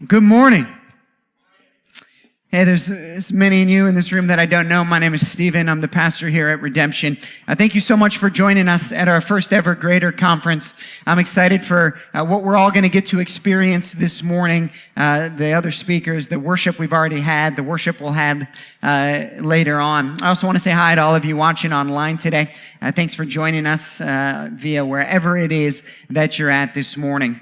Good morning. Hey, there's many of you in this room that I don't know. My name is Stephen. I'm the pastor here at Redemption. Thank you so much for joining us at our first ever Greater Conference. I'm excited for what we're all going to get to experience this morning. The other speakers, the worship we've already had, the worship we'll have later on. I also want to say hi to all of you watching online today. Thanks for joining us via wherever it is that you're at this morning.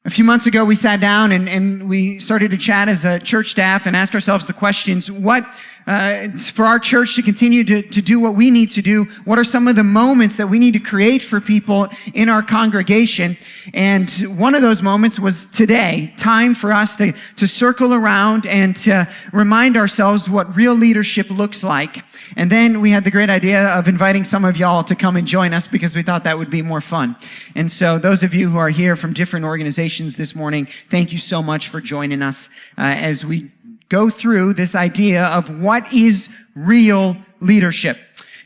A few months ago, we sat down and we started to chat as a church staff and ask ourselves the questions, for our church to continue to do what we need to do, what are some of the moments that we need to create for people in our congregation? And one of those moments was today, time for us to circle around and to remind ourselves what real leadership looks like. And then we had the great idea of inviting some of y'all to come and join us because we thought that would be more fun. And so those of you who are here from different organizations this morning, thank you so much for joining us as we go through this idea of what is real leadership.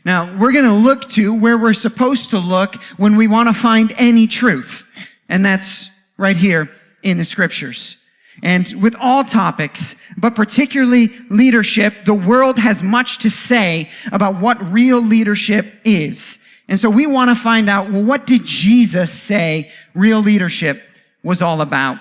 Now, we're going to look to where we're supposed to look when we want to find any truth. And that's right here in the scriptures. And with all topics, but particularly leadership, the world has much to say about what real leadership is. And so we want to find out, well, what did Jesus say real leadership was all about?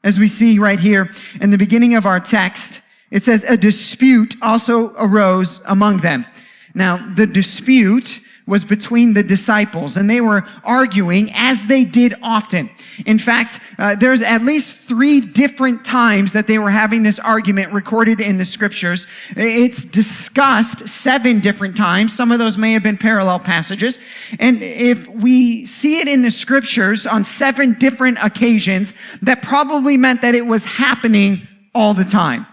As we see right here in the beginning of our text, it says, a dispute also arose among them. Now, the dispute was between the disciples, and they were arguing as they did often. In fact, there's at least 3 different times that they were having this argument recorded in the scriptures. It's discussed 7 different times. Some of those may have been parallel passages. And if we see it in the scriptures on 7 different occasions, that probably meant that it was happening all the time.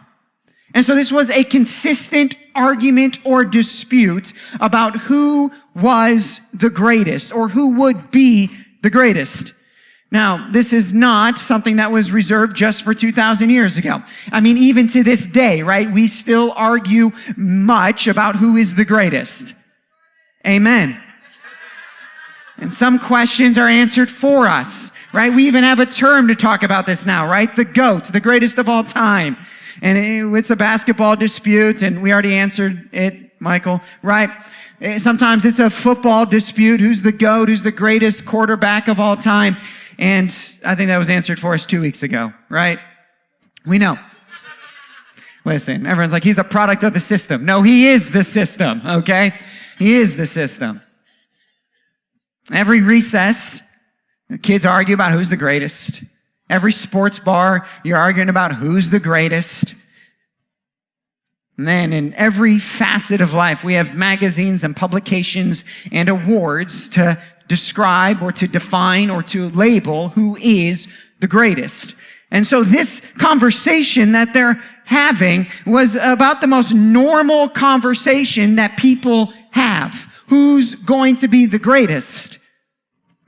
And so this was a consistent argument or dispute about who was the greatest or who would be the greatest. Now, this is not something that was reserved just for 2,000 years ago. I mean, even to this day, right? We still argue much about who is the greatest. Amen. And some questions are answered for us, right? We even have a term to talk about this now, right? The GOAT, the greatest of all time. And it's a basketball dispute, and we already answered it, Michael, right? Sometimes it's a football dispute. Who's the GOAT? Who's the greatest quarterback of all time? And I think that was answered for us 2 weeks ago, right? We know. Listen, everyone's like, he's a product of the system. No, he is the system, okay? He is the system. Every recess, the kids argue about who's the greatest. Every sports bar, you're arguing about who's the greatest. And then in every facet of life, we have magazines and publications and awards to describe or to define or to label who is the greatest. And so this conversation that they're having was about the most normal conversation that people have. Who's going to be the greatest?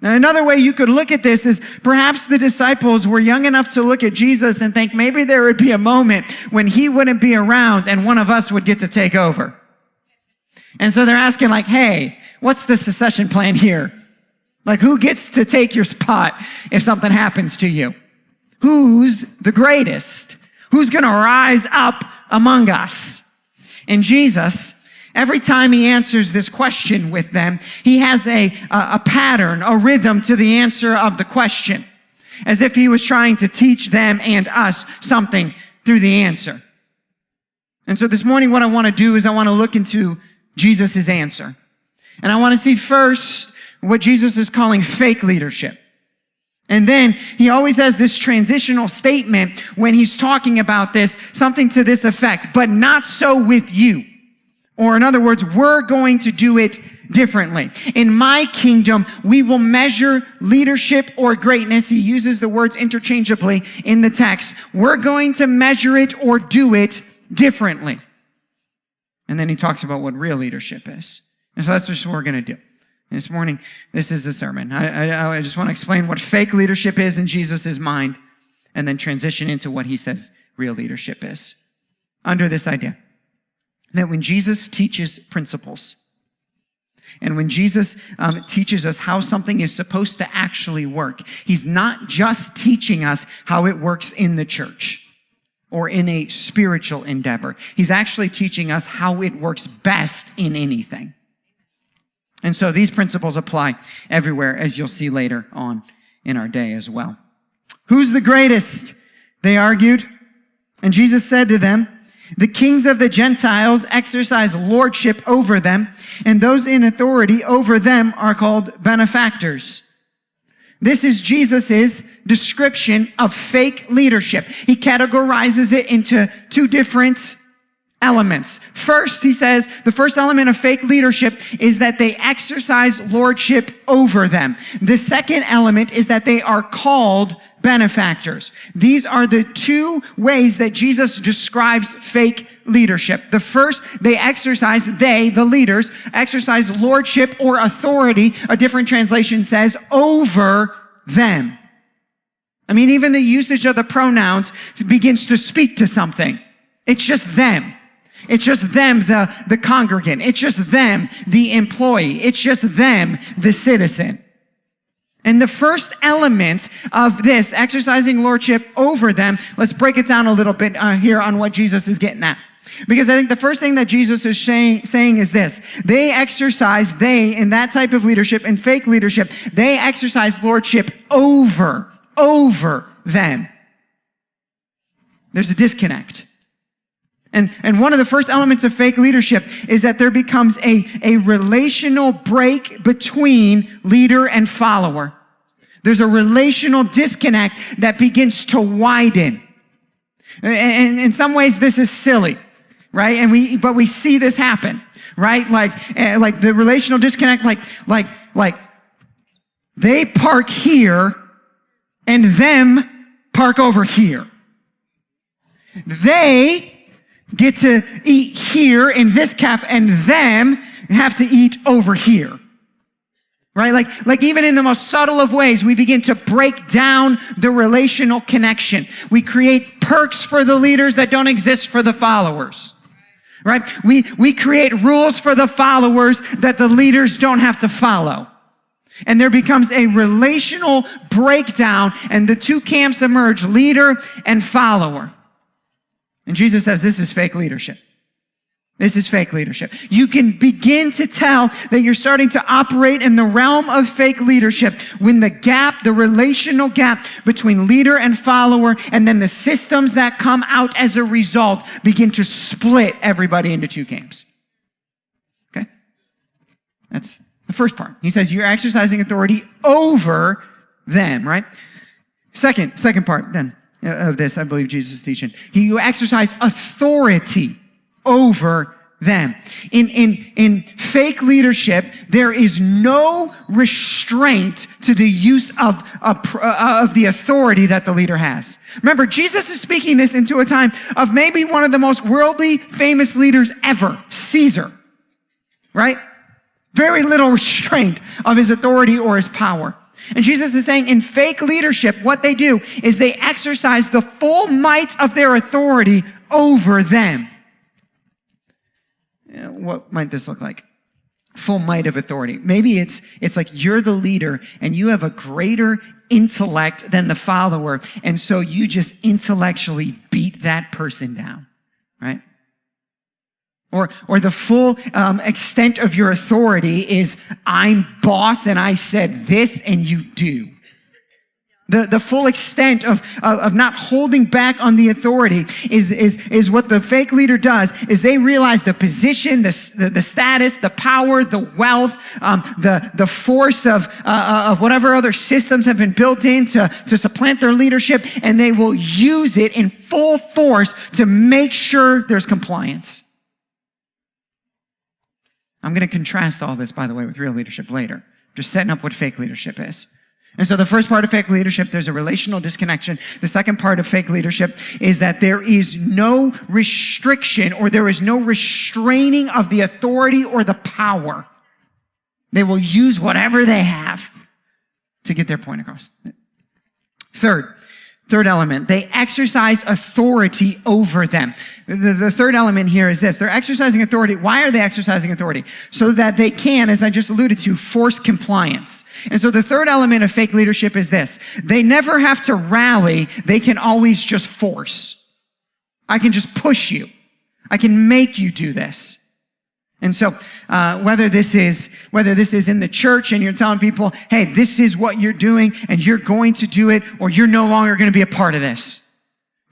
Now, another way you could look at this is perhaps the disciples were young enough to look at Jesus and think maybe there would be a moment when he wouldn't be around and one of us would get to take over. And so they're asking like, hey, what's the succession plan here? Like, who gets to take your spot if something happens to you? Who's the greatest? Who's going to rise up among us? And Jesus, every time he answers this question with them, he has a pattern, a rhythm to the answer of the question, as if he was trying to teach them and us something through the answer. And so this morning, what I want to do is I want to look into Jesus' answer. And I want to see first what Jesus is calling fake leadership. And then he always has this transitional statement when he's talking about this, something to this effect, but not so with you. Or in other words, we're going to do it differently. In my kingdom, we will measure leadership or greatness. He uses the words interchangeably in the text. We're going to measure it or do it differently. And then he talks about what real leadership is. And so that's just what we're going to do. And this morning, this is the sermon. I just want to explain what fake leadership is in Jesus' mind and then transition into what he says real leadership is. Under this idea that when Jesus teaches principles, And when Jesus teaches us how something is supposed to actually work, he's not just teaching us how it works in the church or in a spiritual endeavor. He's actually teaching us how it works best in anything. And so these principles apply everywhere, as you'll see later on in our day as well. Who's the greatest? They argued. And Jesus said to them, the kings of the Gentiles exercise lordship over them, and those in authority over them are called benefactors. This is Jesus's description of fake leadership. He categorizes it into two different elements. First, he says, the first element of fake leadership is that they exercise lordship over them. The second element is that they are called benefactors. These are the two ways that Jesus describes fake leadership. The first, the leaders, exercise lordship or authority, a different translation says, over them. I mean, even the usage of the pronouns begins to speak to something. It's just them. It's just them, the congregant. It's just them, the employee. It's just them, the citizen. And the first element of this, exercising lordship over them, let's break it down a little bit here on what Jesus is getting at. Because I think the first thing that Jesus is saying is this. In that type of leadership, in fake leadership, they exercise lordship over them. There's a disconnect. And one of the first elements of fake leadership is that there becomes a relational break between leader and follower. There's a relational disconnect that begins to widen. And in some ways, this is silly, right? But we see this happen, right? Like the relational disconnect, like they park here and them park over here. They get to eat here in this cafe, and them have to eat over here. Right? Like even in the most subtle of ways, we begin to break down the relational connection. We create perks for the leaders that don't exist for the followers. Right? We create rules for the followers that the leaders don't have to follow. And there becomes a relational breakdown, and the two camps emerge, leader and follower. And Jesus says this is fake leadership. This is fake leadership. You can begin to tell that you're starting to operate in the realm of fake leadership when the relational gap between leader and follower, and then the systems that come out as a result begin to split everybody into two camps. Okay? That's the first part. He says you're exercising authority over them, right? Second part then of this, I believe Jesus is teaching. You exercise authority over them. In fake leadership, there is no restraint to the use of the authority that the leader has. Remember, Jesus is speaking this into a time of maybe one of the most worldly, famous leaders ever, Caesar, right? Very little restraint of his authority or his power. And Jesus is saying in fake leadership, what they do is they exercise the full might of their authority over them. What might this look like? Full might of authority. Maybe it's like you're the leader and you have a greater intellect than the follower, and so you just intellectually beat that person down, right? Or the full extent of your authority is I'm boss and I said this and you do. The full extent of not holding back on the authority is what the fake leader does, is they realize the position, the status, the power, the wealth, the force of whatever other systems have been built in to supplant their leadership, and they will use it in full force to make sure there's compliance. I'm going to contrast all this, by the way, with real leadership later. Just setting up what fake leadership is. And so the first part of fake leadership, there's a relational disconnection. The second part of fake leadership is that there is no restriction, or there is no restraining of the authority or the power. They will use whatever they have to get their point across. Third, Third element, they exercise authority over them. The third element here is this. They're exercising authority. Why are they exercising authority? So that they can, as I just alluded to, force compliance. And so the third element of fake leadership is this. They never have to rally. They can always just force. I can just push you. I can make you do this. And so, whether this is in the church and you're telling people, hey, this is what you're doing and you're going to do it, or you're no longer going to be a part of this,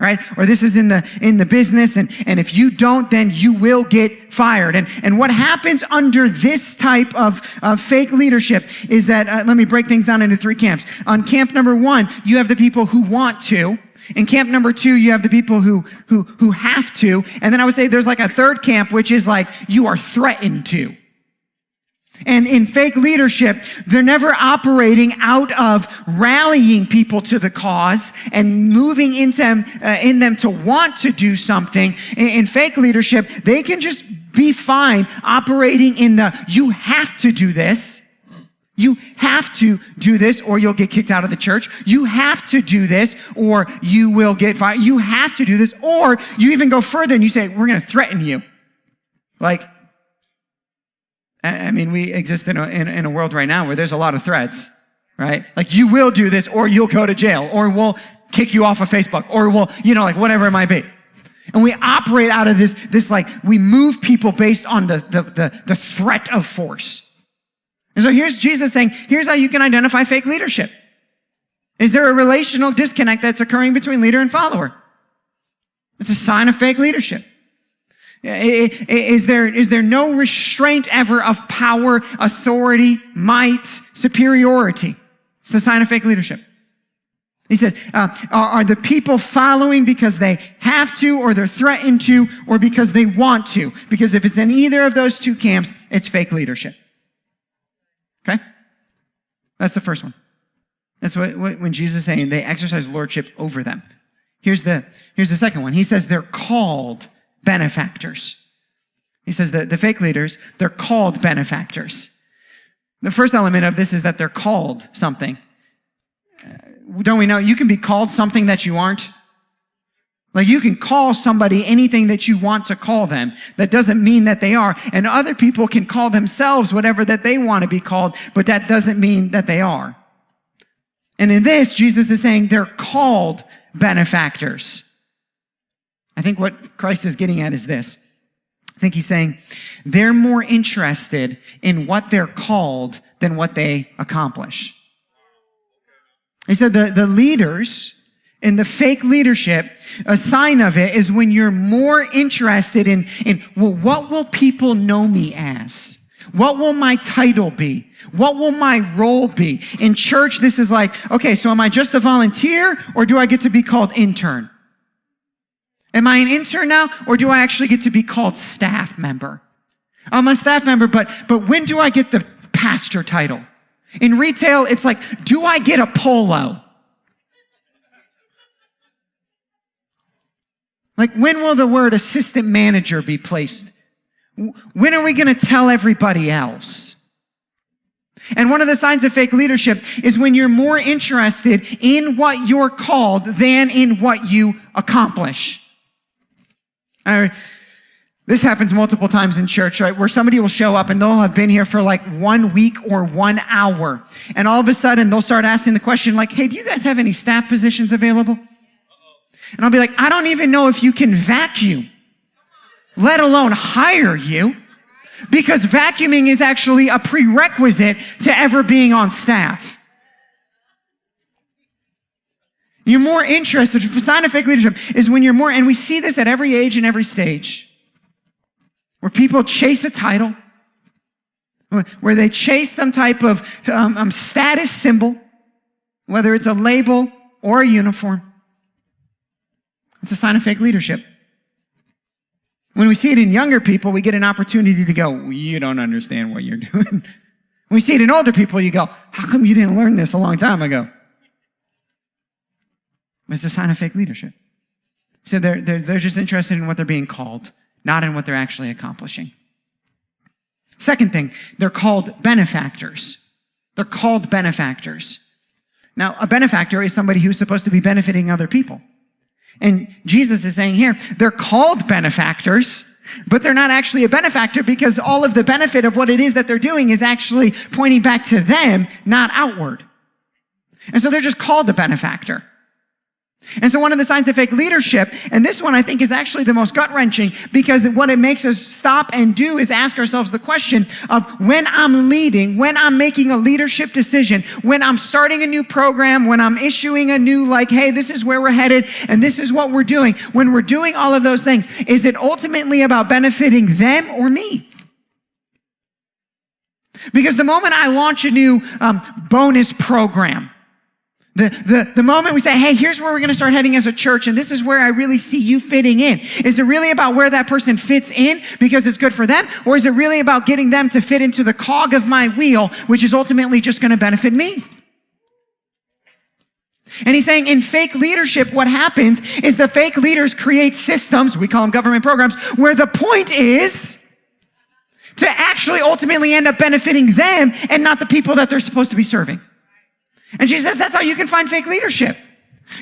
right? Or this is in the business and if you don't, then you will get fired. And what happens under this type of fake leadership is that, let me break things down into three camps. On camp number one, you have the people who want to. In camp number two, you have the people who have to. And then I would say there's like a third camp, which is like you are threatened to. And in fake leadership, they're never operating out of rallying people to the cause and moving in them to want to do something. In fake leadership, they can just be fine operating in the you have to do this. You have to do this or you'll get kicked out of the church. You have to do this or you will get fired. You have to do this, or you even go further and you say, we're going to threaten you. Like, I mean, we exist in a world right now where there's a lot of threats, right? Like, you will do this or you'll go to jail or we'll kick you off of Facebook or we'll, like whatever it might be. And we operate out of this like we move people based on the threat of force. And so here's Jesus saying, here's how you can identify fake leadership. Is there a relational disconnect that's occurring between leader and follower? It's a sign of fake leadership. Is there no restraint ever of power, authority, might, superiority? It's a sign of fake leadership. He says, are the people following because they have to, or they're threatened to, or because they want to? Because if it's in either of those two camps, it's fake leadership. Okay? That's the first one. That's what when Jesus is saying they exercise lordship over them. Here's the second one. He says they're called benefactors. He says that the fake leaders, they're called benefactors. The first element of this is that they're called something. Don't we know you can be called something that you aren't? Like, you can call somebody anything that you want to call them. That doesn't mean that they are. And other people can call themselves whatever that they want to be called, but that doesn't mean that they are. And in this, Jesus is saying they're called benefactors. I think what Christ is getting at is this. I think he's saying they're more interested in what they're called than what they accomplish. He said the leaders in the fake leadership, a sign of it is when you're more interested in well, what will people know me as? What will my title be? What will my role be? In church, this is like, okay, so am I just a volunteer or do I get to be called intern? Am I an intern now or do I actually get to be called staff member? I'm a staff member, but when do I get the pastor title? In retail, it's like, do I get a polo? Like, when will the word assistant manager be placed? When are we going to tell everybody else? And one of the signs of fake leadership is when you're more interested in what you're called than in what you accomplish. This happens multiple times in church, right? Where somebody will show up and they'll have been here for like 1 week or 1 hour. And all of a sudden they'll start asking the question like, hey, do you guys have any staff positions available? And I'll be like, I don't even know if you can vacuum, let alone hire you, because vacuuming is actually a prerequisite to ever being on staff. You're more interested. The sign of fake leadership is when you're more, and we see this at every age and every stage, where people chase a title, where they chase some type of status symbol, whether it's a label or a uniform. It's a sign of fake leadership. When we see it in younger people, we get an opportunity to go, well, you don't understand what you're doing. When we see it in older people, you go, how come you didn't learn this a long time ago? It's a sign of fake leadership. So they're just interested in what they're being called, not in what they're actually accomplishing. Second thing, they're called benefactors. They're called benefactors. Now, a benefactor is somebody who's supposed to be benefiting other people. And Jesus is saying here, they're called benefactors, but they're not actually a benefactor because all of the benefit of what it is that they're doing is actually pointing back to them, not outward. And so they're just called a benefactor. And so one of the signs of fake leadership, and this one I think is actually the most gut-wrenching because what it makes us stop and do is ask ourselves the question of when I'm leading, when I'm making a leadership decision, when I'm starting a new program, when I'm issuing a new hey, this is where we're headed and this is what we're doing. When we're doing all of those things, is it ultimately about benefiting them or me? Because the moment I launch a new bonus program, the moment we say, hey, here's where we're going to start heading as a church, and this is where I really see you fitting in. Is it really about where that person fits in because it's good for them? Or is it really about getting them to fit into the cog of my wheel, which is ultimately just going to benefit me? And he's saying in fake leadership, what happens is the fake leaders create systems, we call them government programs, where the point is to actually ultimately end up benefiting them and not the people that they're supposed to be serving. And Jesus says that's how you can find fake leadership.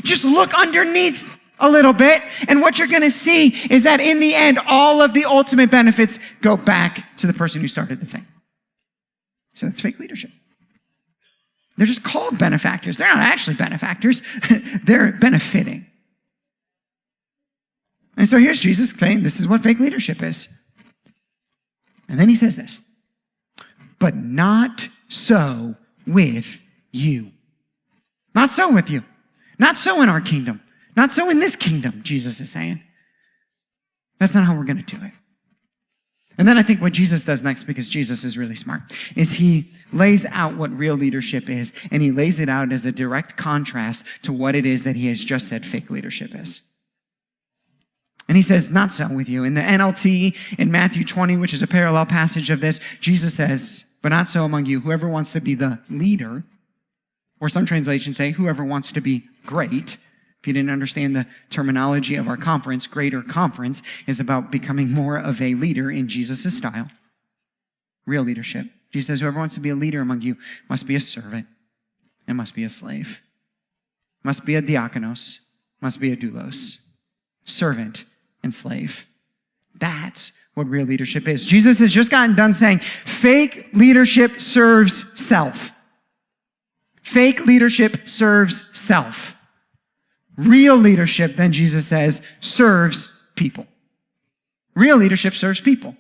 Just look underneath a little bit, and what you're going to see is that in the end, all of the ultimate benefits go back to the person who started the thing. So that's fake leadership. They're just called benefactors. They're not actually benefactors. They're benefiting. And so here's Jesus saying this is what fake leadership is. And then he says this, but not so with you. Not so with you. Not so in our kingdom. Not so in this kingdom, Jesus is saying. That's not how we're going to do it. And then I think what Jesus does next, because Jesus is really smart, is he lays out what real leadership is, and he lays it out as a direct contrast to what it is that he has just said fake leadership is. And he says, not so with you. In the NLT, in Matthew 20, which is a parallel passage of this, Jesus says, but not so among you. Whoever wants to be the leader, or some translations say, whoever wants to be great. If you didn't understand the terminology of our conference, greater conference is about becoming more of a leader in Jesus' style. Real leadership. Jesus says, whoever wants to be a leader among you must be a servant and must be a slave. Must be a diakonos, must be a doulos. Servant and slave. That's what real leadership is. Jesus has just gotten done saying, fake leadership serves self. Fake leadership serves self. Real leadership, then Jesus says, serves people. Real leadership serves people.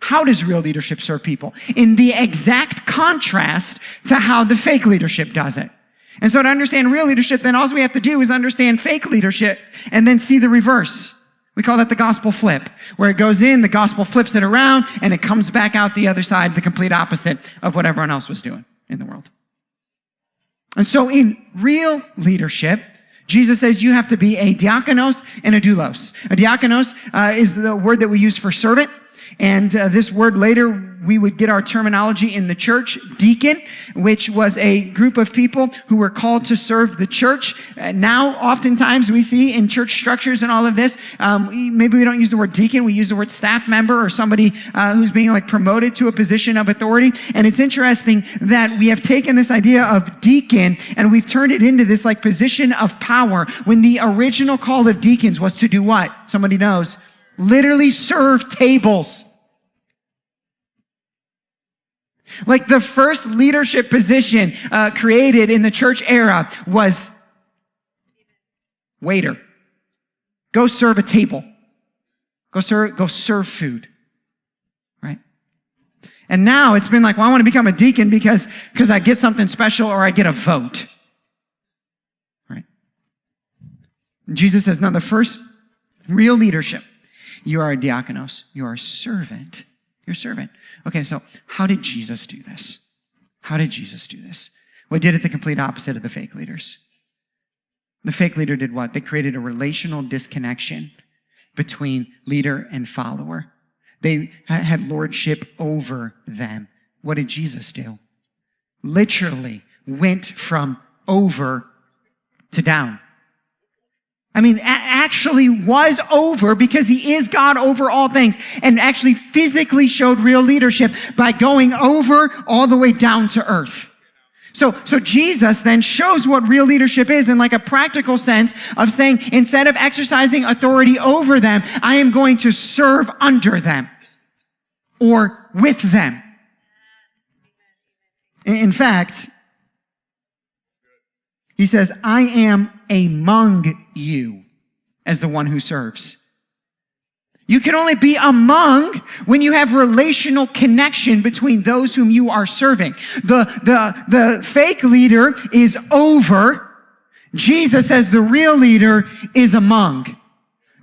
How does real leadership serve people? In the exact contrast to how the fake leadership does it. And so to understand real leadership, then all we have to do is understand fake leadership and then see the reverse. We call that the gospel flip, where it goes in, the gospel flips it around, and it comes back out the other side, the complete opposite of what everyone else was doing in the world. And so in real leadership, Jesus says you have to be a diakonos and a doulos. A diakonos is the word that we use for servant. And this word later, we would get our terminology in the church, deacon, which was a group of people who were called to serve the church. Now, oftentimes we see in church structures and all of this, maybe we don't use the word deacon, we use the word staff member or somebody who's being promoted to a position of authority. And it's interesting that we have taken this idea of deacon and we've turned it into this position of power when the original call of deacons was to do what? Somebody knows. Literally serve tables. The first leadership position created in the church era was waiter. Go serve a table. Go serve food. Right? And now it's been I want to become a deacon because I get something special or I get a vote. Right? And Jesus says, no, the first real leadership, you are a diakonos. You are a servant. You're a servant. Okay, so how did Jesus do this? How did Jesus do this? Well, he did it the complete opposite of the fake leaders. The fake leader did what? They created a relational disconnection between leader and follower. They had lordship over them. What did Jesus do? Literally went from over to down. Actually was over because he is God over all things and actually physically showed real leadership by going over all the way down to earth. So Jesus then shows what real leadership is in like a practical sense of saying, instead of exercising authority over them, I am going to serve under them or with them. In fact, he says, I am among you as the one who serves. You can only be among when you have relational connection between those whom you are serving. The fake leader is over. Jesus says the real leader is among.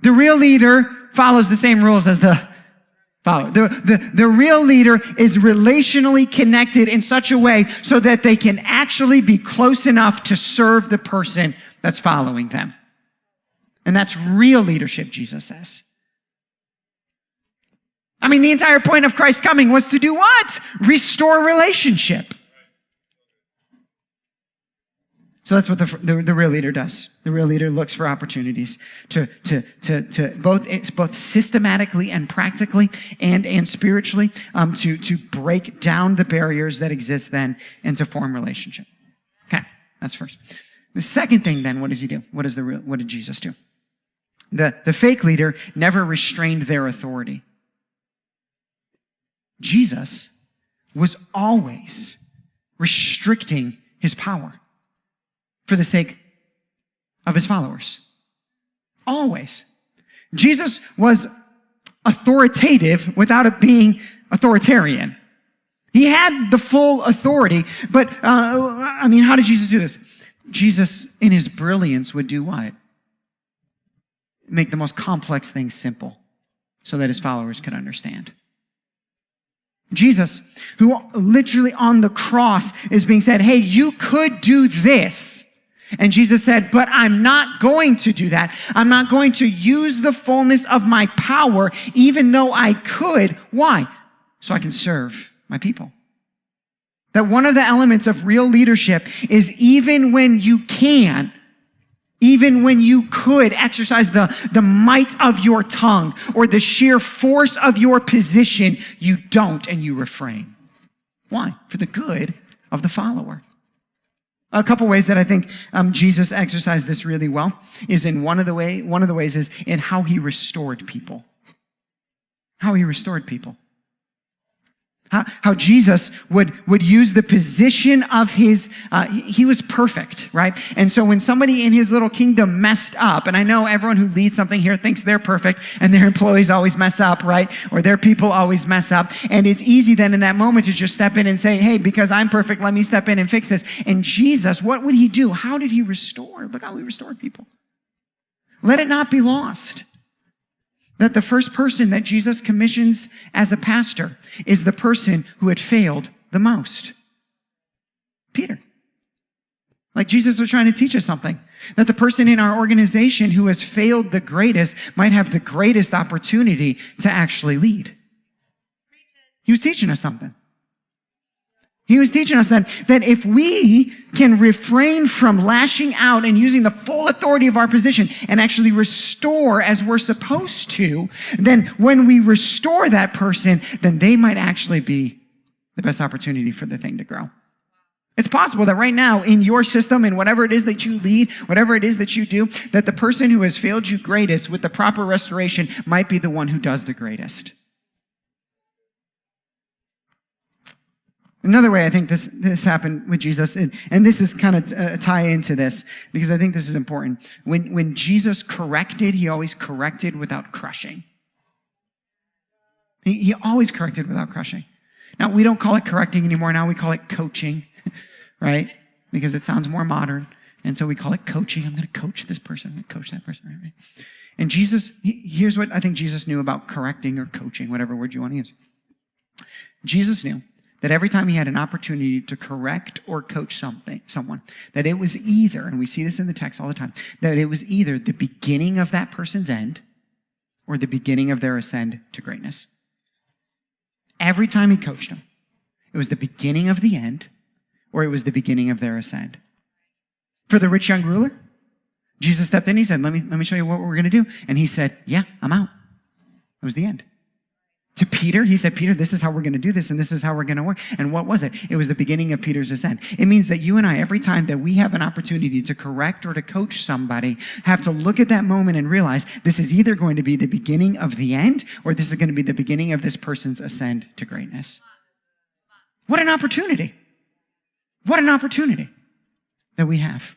The real leader follows the same rules as the follower. The real leader is relationally connected in such a way so that they can actually be close enough to serve the person that's following them. And that's real leadership, Jesus says. I mean, the entire point of Christ's coming was to do what? Restore relationship. So that's what the real leader does. The real leader looks for opportunities to both systematically and practically and spiritually to break down the barriers that exist then and to form relationship. Okay, that's first. The second thing then, what does he do? What did Jesus do? The fake leader never restrained their authority. Jesus was always restricting his power for the sake of his followers. Always. Jesus was authoritative without it being authoritarian. He had the full authority, but, how did Jesus do this? Jesus, in his brilliance, would do what? Make the most complex things simple so that his followers could understand. Jesus, who literally on the cross is being said, hey, you could do this. And Jesus said, but I'm not going to do that. I'm not going to use the fullness of my power, even though I could. Why? So I can serve my people. That one of the elements of real leadership is even when you can, even when you could exercise the might of your tongue or the sheer force of your position, you don't and you refrain. Why? For the good of the follower. A couple ways that I think Jesus exercised this really well is in one of the ways is in how he restored people. How he restored people. How Jesus would use the position of he was perfect, right? And so when somebody in his little kingdom messed up, and I know everyone who leads something here thinks they're perfect and their employees always mess up, right? Or their people always mess up. And it's easy then in that moment to just step in and say, hey, because I'm perfect, let me step in and fix this. And Jesus, what would he do? How did he restore? Look how he restored people. Let it not be lost that the first person that Jesus commissions as a pastor is the person who had failed the most. Peter. Like Jesus was trying to teach us something. That the person in our organization who has failed the greatest might have the greatest opportunity to actually lead. He was teaching us something. He was teaching us that if we can refrain from lashing out and using the full authority of our position and actually restore as we're supposed to, then when we restore that person, then they might actually be the best opportunity for the thing to grow. It's possible that right now in your system and whatever it is that you lead, whatever it is that you do, that the person who has failed you greatest with the proper restoration might be the one who does the greatest. Another way I think this happened with Jesus, and this is kind of a tie into this, because I think this is important. When Jesus corrected, he always corrected without crushing. He always corrected without crushing. Now, we don't call it correcting anymore. Now we call it coaching, right? Because it sounds more modern. And so we call it coaching. I'm going to coach this person. I'm going to coach that person. Right? And Jesus, here's what I think Jesus knew about correcting or coaching, whatever word you want to use. Jesus knew that every time he had an opportunity to correct or coach someone, that it was either, and we see this in the text all the time, that it was either the beginning of that person's end or the beginning of their ascend to greatness. Every time he coached them, it was the beginning of the end or it was the beginning of their ascend. For the rich young ruler, Jesus stepped in, he said, let me show you what we're going to do. And he said, yeah, I'm out. It was the end. To Peter, he said, Peter, this is how we're going to do this, and this is how we're going to work. And what was it? It was the beginning of Peter's ascent. It means that you and I, every time that we have an opportunity to correct or to coach somebody, have to look at that moment and realize this is either going to be the beginning of the end, or this is going to be the beginning of this person's ascent to greatness. What an opportunity. What an opportunity that we have.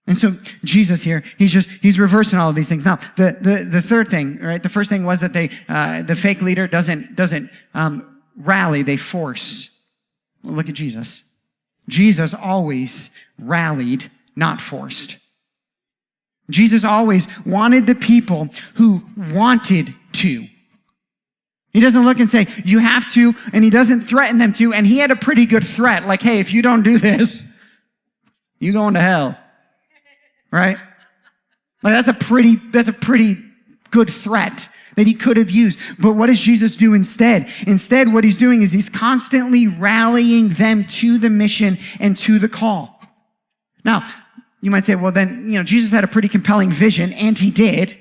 And so Jesus here, he's reversing all of these things. Now, the third thing, right? The first thing was that the fake leader doesn't rally, they force. Well, look at Jesus. Jesus always rallied, not forced. Jesus always wanted the people who wanted to. He doesn't look and say, you have to, and he doesn't threaten them to, and he had a pretty good threat, like, hey, if you don't do this, you're going to hell. Right? Like that's a pretty good threat that he could have used. But what does Jesus do instead? Instead, what he's doing is he's constantly rallying them to the mission and to the call. Now, you might say, well, then, Jesus had a pretty compelling vision, and he did.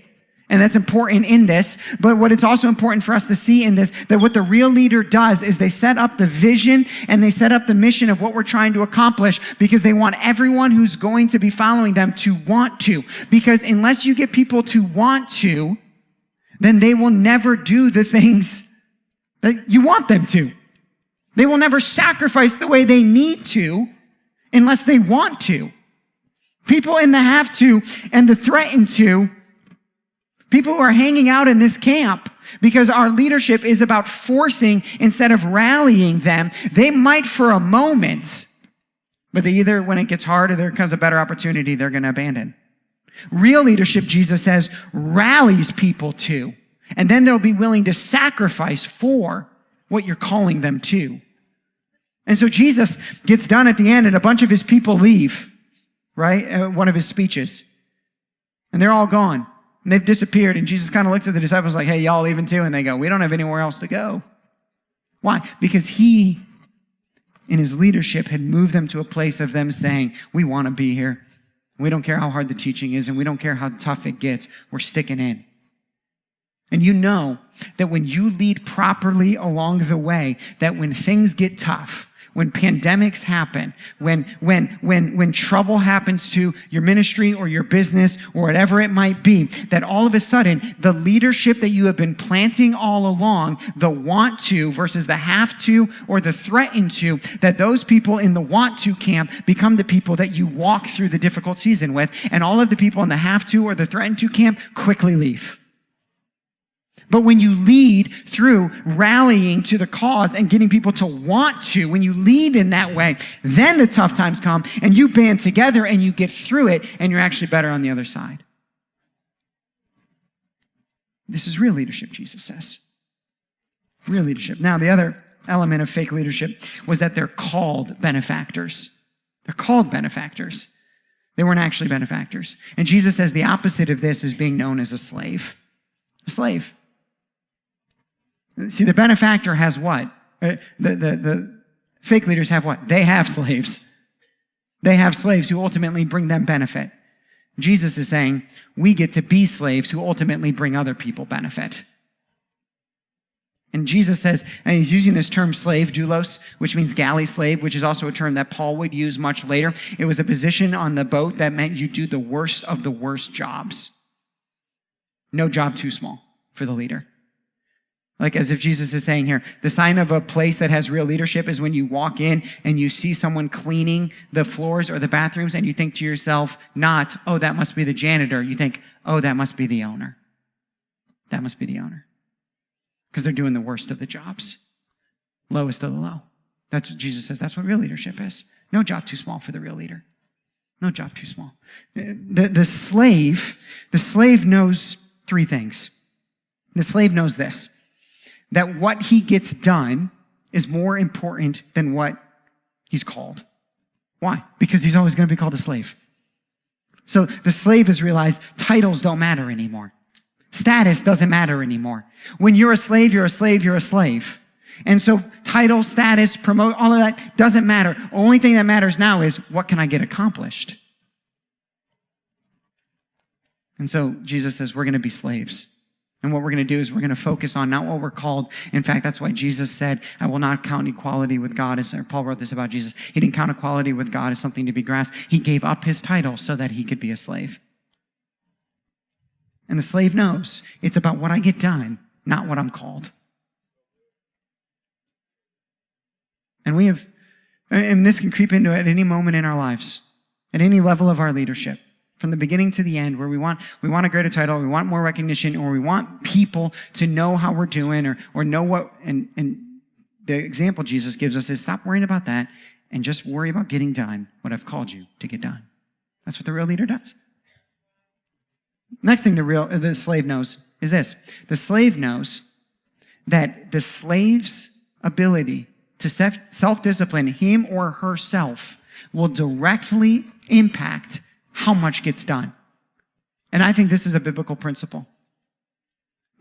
And that's important in this. But what it's also important for us to see in this, that what the real leader does is they set up the vision and they set up the mission of what we're trying to accomplish, because they want everyone who's going to be following them to want to. Because unless you get people to want to, then they will never do the things that you want them to. They will never sacrifice the way they need to unless they want to. People in the have to and the threaten to, people who are hanging out in this camp because our leadership is about forcing instead of rallying them, they might for a moment, but they either, when it gets hard or there comes a better opportunity, they're going to abandon. Real leadership, Jesus says, rallies people to, and then they'll be willing to sacrifice for what you're calling them to. And so Jesus gets done at the end, and a bunch of his people leave, right? One of his speeches. And they're all gone. And they've disappeared. And Jesus kind of looks at the disciples like, hey, y'all leaving too? And they go, we don't have anywhere else to go. Why? Because he, in his leadership, had moved them to a place of them saying, we want to be here. We don't care how hard the teaching is, and we don't care how tough it gets. We're sticking in. And you know that when you lead properly along the way, that when things get tough, when pandemics happen, when trouble happens to your ministry or your business or whatever it might be, that all of a sudden, the leadership that you have been planting all along, the want to versus the have to or the threaten to, that those people in the want to camp become the people that you walk through the difficult season with, and all of the people in the have to or the threaten to camp quickly leave. But when you lead through rallying to the cause and getting people to want to, when you lead in that way, then the tough times come and you band together and you get through it and you're actually better on the other side. This is real leadership, Jesus says. Real leadership. Now, the other element of fake leadership was that they're called benefactors. They're called benefactors. They weren't actually benefactors. And Jesus says the opposite of this is being known as a slave. A slave. See, the benefactor has what? The fake leaders have what? They have slaves. They have slaves who ultimately bring them benefit. Jesus is saying we get to be slaves who ultimately bring other people benefit. And Jesus says, and he's using this term slave, doulos, which means galley slave, which is also a term that Paul would use much later. It was a position on the boat that meant you do the worst of the worst jobs. No job too small for the leader. Like as if Jesus is saying here, the sign of a place that has real leadership is when you walk in and you see someone cleaning the floors or the bathrooms and you think to yourself, not, oh, that must be the janitor. You think, oh, that must be the owner. That must be the owner. Because they're doing the worst of the jobs. Lowest of the low. That's what Jesus says. That's what real leadership is. No job too small for the real leader. No job too small. The slave knows three things. The slave knows this, that what he gets done is more important than what he's called. Why? Because he's always going to be called a slave. So the slave has realized titles don't matter anymore. Status doesn't matter anymore. When you're a slave, you're a slave, you're a slave. And so title, status, promote, all of that doesn't matter. Only thing that matters now is what can I get accomplished? And so Jesus says we're going to be slaves. And what we're going to do is we're going to focus on not what we're called. In fact, that's why Jesus said, I will not count equality with God. Or Paul wrote this about Jesus. He didn't count equality with God as something to be grasped. He gave up his title so that he could be a slave. And the slave knows it's about what I get done, not what I'm called. And this can creep into at any moment in our lives, at any level of our leadership. From the beginning to the end, where we want a greater title, we want more recognition, or we want people to know how we're doing or know what, and the example Jesus gives us is stop worrying about that and just worry about getting done what I've called you to get done. That's what the real leader does. Next thing the slave knows is this. The slave knows that the slave's ability to self-discipline him or herself will directly impact how much gets done. And I think this is a biblical principle.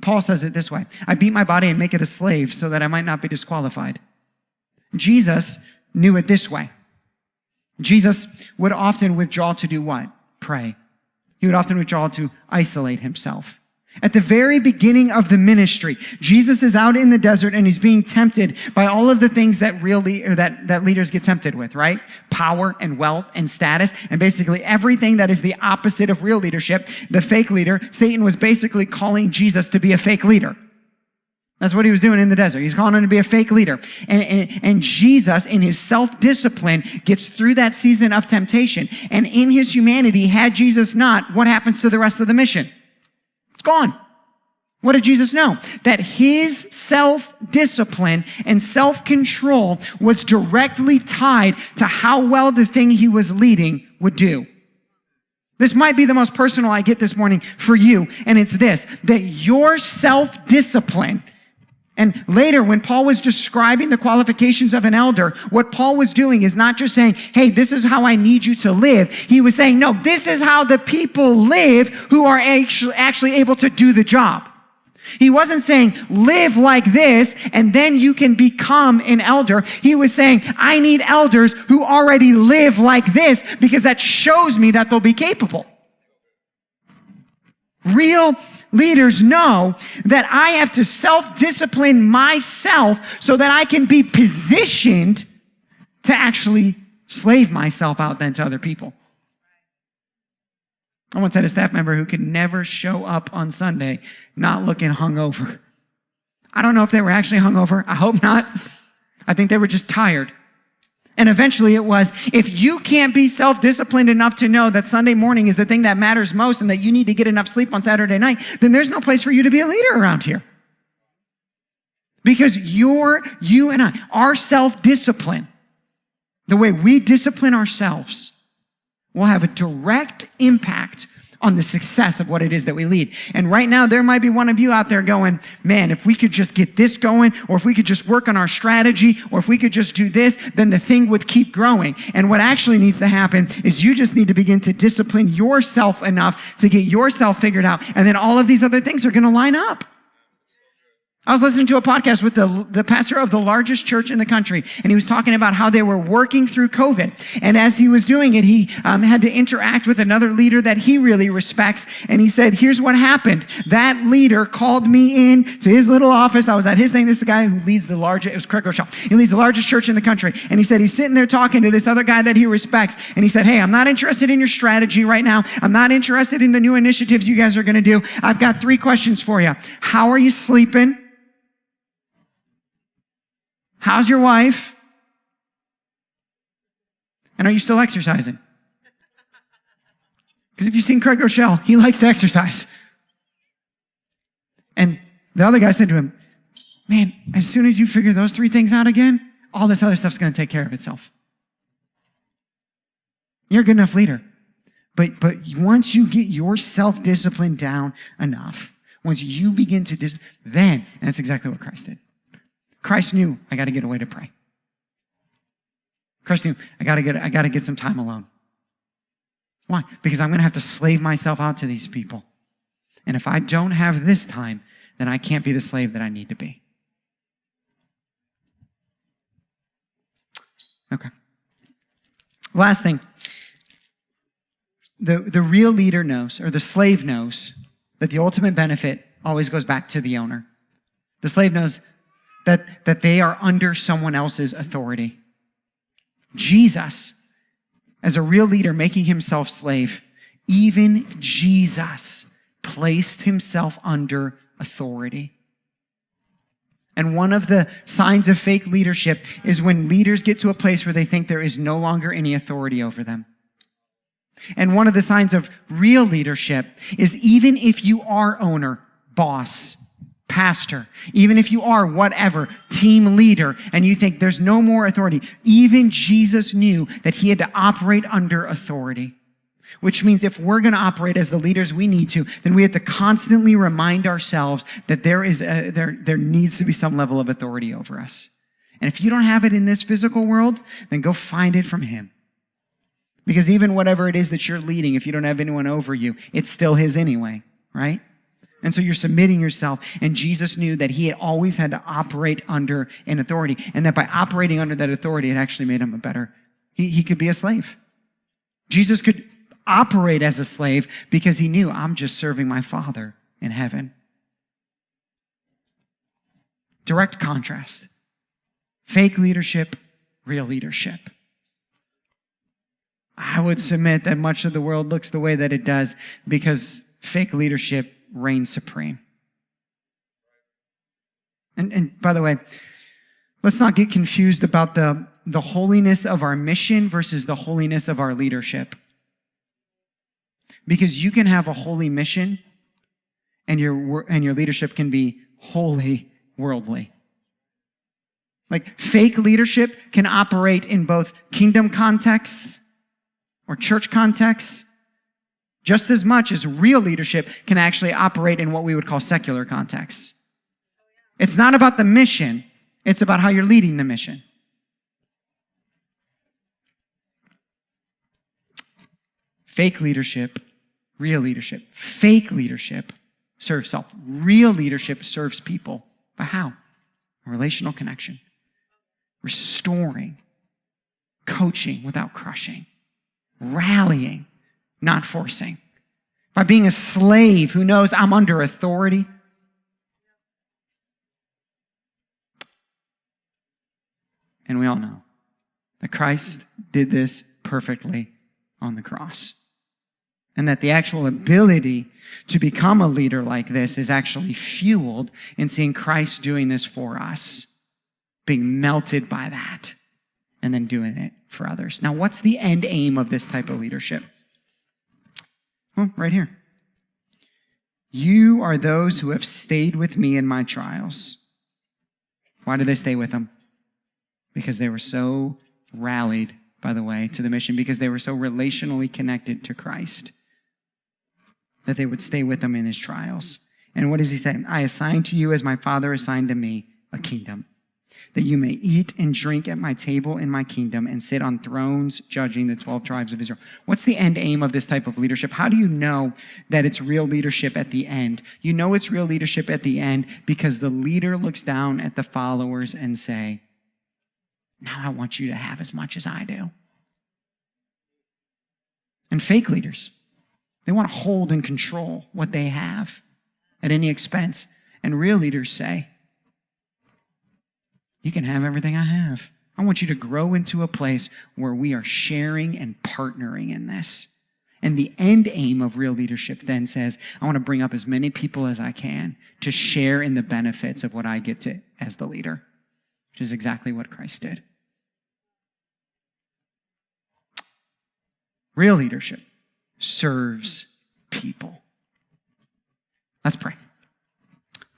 Paul says it this way, I beat my body and make it a slave so that I might not be disqualified. Jesus knew it this way. Jesus would often withdraw to do what? Pray. He would often withdraw to isolate himself. At the very beginning of the ministry, Jesus is out in the desert and he's being tempted by all of the things that that leaders get tempted with, right? Power and wealth and status and basically everything that is the opposite of real leadership. The fake leader, Satan was basically calling Jesus to be a fake leader. That's what he was doing in the desert. He's calling him to be a fake leader. And Jesus, in his self-discipline, gets through that season of temptation. And in his humanity, had Jesus not, what happens to the rest of the mission? It's gone. What did Jesus know? That his self-discipline and self-control was directly tied to how well the thing he was leading would do. This might be the most personal I get this morning for you, and it's this, that your self-discipline, and later when Paul was describing the qualifications of an elder, what Paul was doing is not just saying, hey, this is how I need you to live. He was saying, no, this is how the people live who are actually able to do the job. He wasn't saying, live like this, and then you can become an elder. He was saying, I need elders who already live like this because that shows me that they'll be capable. Real leaders know that I have to self-discipline myself so that I can be positioned to actually slave myself out then to other people. I once had a staff member who could never show up on Sunday not looking hungover. I don't know if they were actually hungover. I hope not. I think they were just tired. And eventually it was, if you can't be self-disciplined enough to know that Sunday morning is the thing that matters most and that you need to get enough sleep on Saturday night, then there's no place for you to be a leader around here. Because you and I, our self-discipline, the way we discipline ourselves, will have a direct impact on the success of what it is that we lead. And right now, there might be one of you out there going, man, if we could just get this going, or if we could just work on our strategy, or if we could just do this, then the thing would keep growing. And what actually needs to happen is you just need to begin to discipline yourself enough to get yourself figured out. And then all of these other things are going to line up. I was listening to a podcast with the pastor of the largest church in the country, and he was talking about how they were working through COVID. And as he was doing it, he had to interact with another leader that he really respects. And he said, here's what happened. That leader called me in to his little office. I was at his thing. This is the guy who leads the largest, it was Craig Rochelle. He leads the largest church in the country. And he said, he's sitting there talking to this other guy that he respects. And he said, hey, I'm not interested in your strategy right now. I'm not interested in the new initiatives you guys are going to do. I've got 3 questions for you. How are you sleeping? How's your wife? And are you still exercising? Because if you've seen Craig Rochelle, he likes to exercise. And the other guy said to him, man, as soon as you figure those 3 things out again, all this other stuff's going to take care of itself. You're a good enough leader. But once you get your self-discipline down enough, once you begin to then, and that's exactly what Christ did. Christ knew, I got to get away to pray. Christ knew, I got to get some time alone. Why? Because I'm going to have to slave myself out to these people. And if I don't have this time, then I can't be the slave that I need to be. Okay. Last thing. The real leader knows, or the slave knows, that the ultimate benefit always goes back to the owner. The slave knows that they are under someone else's authority. Jesus, as a real leader making himself slave, even Jesus placed himself under authority. And one of the signs of fake leadership is when leaders get to a place where they think there is no longer any authority over them. And one of the signs of real leadership is even if you are owner, boss, pastor, even if you are whatever, team leader, and you think there's no more authority, even Jesus knew that he had to operate under authority. Which means if we're going to operate as the leaders we need to, then we have to constantly remind ourselves that there needs to be some level of authority over us. And if you don't have it in this physical world, then go find it from him. Because even whatever it is that you're leading, if you don't have anyone over you, it's still his anyway, right? And so you're submitting yourself. And Jesus knew that he had always had to operate under an authority. And that by operating under that authority, it actually made him he could be a slave. Jesus could operate as a slave because he knew, I'm just serving my Father in heaven. Direct contrast. Fake leadership, real leadership. I would submit that much of the world looks the way that it does because fake leadership reigns supreme. And by the way, let's not get confused about the holiness of our mission versus the holiness of our leadership. Because you can have a holy mission and your leadership can be wholly worldly. Like fake leadership can operate in both kingdom contexts or church contexts just as much as real leadership can actually operate in what we would call secular contexts. It's not about the mission, it's about how you're leading the mission. Fake leadership, real leadership. Fake leadership serves self. Real leadership serves people. But how? A relational connection. Restoring. Coaching without crushing. Rallying, not forcing. By being a slave who knows I'm under authority. And we all know that Christ did this perfectly on the cross. And that the actual ability to become a leader like this is actually fueled in seeing Christ doing this for us, being melted by that, and then doing it for others. Now, what's the end aim of this type of leadership? Well, right here. You are those who have stayed with me in my trials. Why did they stay with them? Because they were so rallied, by the way, to the mission, because they were so relationally connected to Christ that they would stay with them in his trials. And what does he say? I assign to you as my Father assigned to me a kingdom, that you may eat and drink at my table in my kingdom and sit on thrones judging the 12 tribes of Israel. What's the end aim of this type of leadership? How do you know that it's real leadership at the end? You know it's real leadership at the end because the leader looks down at the followers and say, now I want you to have as much as I do. And fake leaders, they want to hold and control what they have at any expense. And real leaders say, you can have everything I have. I want you to grow into a place where we are sharing and partnering in this. And the end aim of real leadership then says, I want to bring up as many people as I can to share in the benefits of what I get to as the leader, which is exactly what Christ did. Real leadership serves people. Let's pray.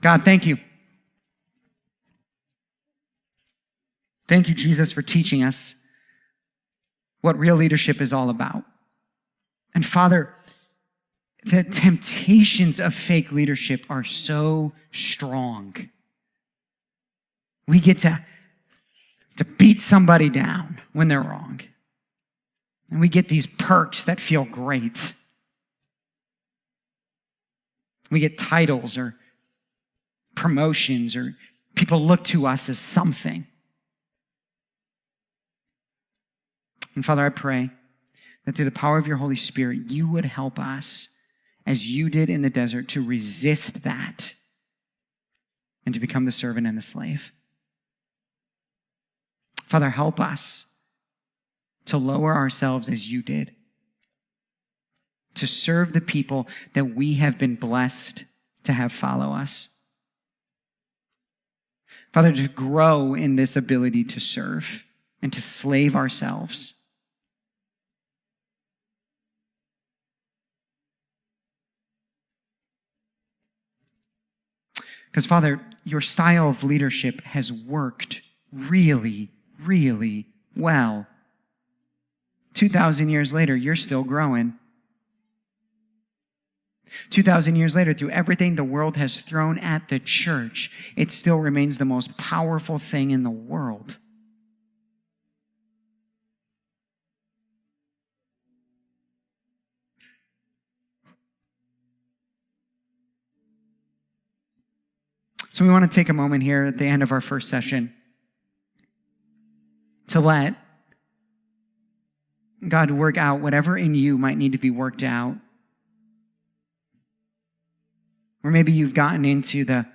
God, thank you. Thank you, Jesus, for teaching us what real leadership is all about. And Father, the temptations of fake leadership are so strong. We get to beat somebody down when they're wrong. And we get these perks that feel great. We get titles or promotions, or people look to us as something. And Father, I pray that through the power of your Holy Spirit, you would help us, as you did in the desert, to resist that and to become the servant and the slave. Father, help us to lower ourselves as you did, to serve the people that we have been blessed to have follow us. Father, to grow in this ability to serve and to slave ourselves. Because, Father, your style of leadership has worked really, really well. 2,000 years later, you're still growing. 2,000 years later, through everything the world has thrown at the church, it still remains the most powerful thing in the world. So we want to take a moment here at the end of our first session to let God work out whatever in you might need to be worked out. Or maybe you've fallen into the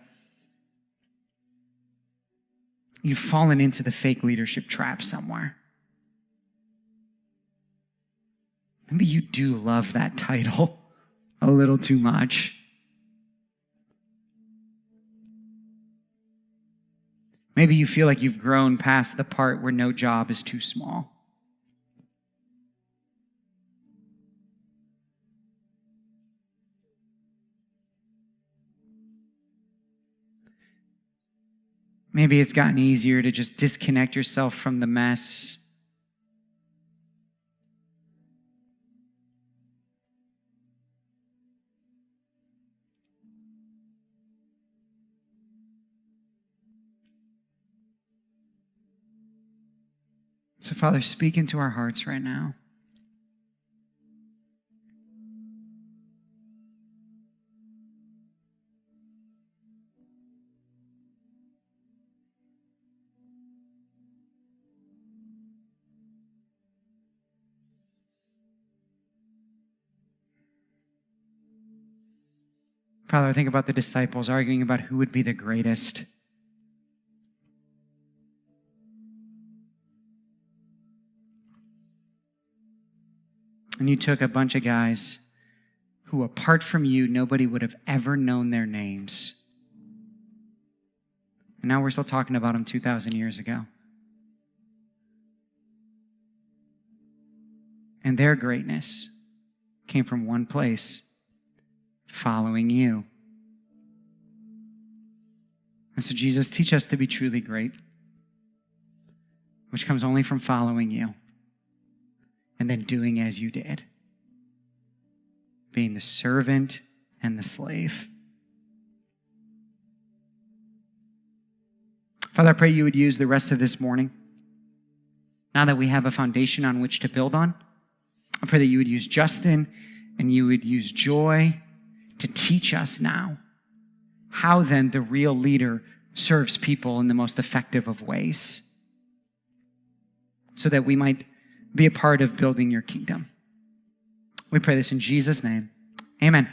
fake leadership trap somewhere. Maybe you do love that title a little too much. Maybe you feel like you've grown past the part where no job is too small. Maybe it's gotten easier to just disconnect yourself from the mess. So, Father, speak into our hearts right now. Father, I think about the disciples arguing about who would be the greatest. And you took a bunch of guys who, apart from you, nobody would have ever known their names. And now we're still talking about them 2,000 years ago. And their greatness came from one place: following you. And so, Jesus, teach us to be truly great, which comes only from following you and then doing as you did, being the servant and the slave. Father, I pray you would use the rest of this morning, now that we have a foundation on which to build on. I pray that you would use Justin and you would use Joy to teach us now how then the real leader serves people in the most effective of ways, so that we might be a part of building your kingdom. We pray this in Jesus' name. Amen.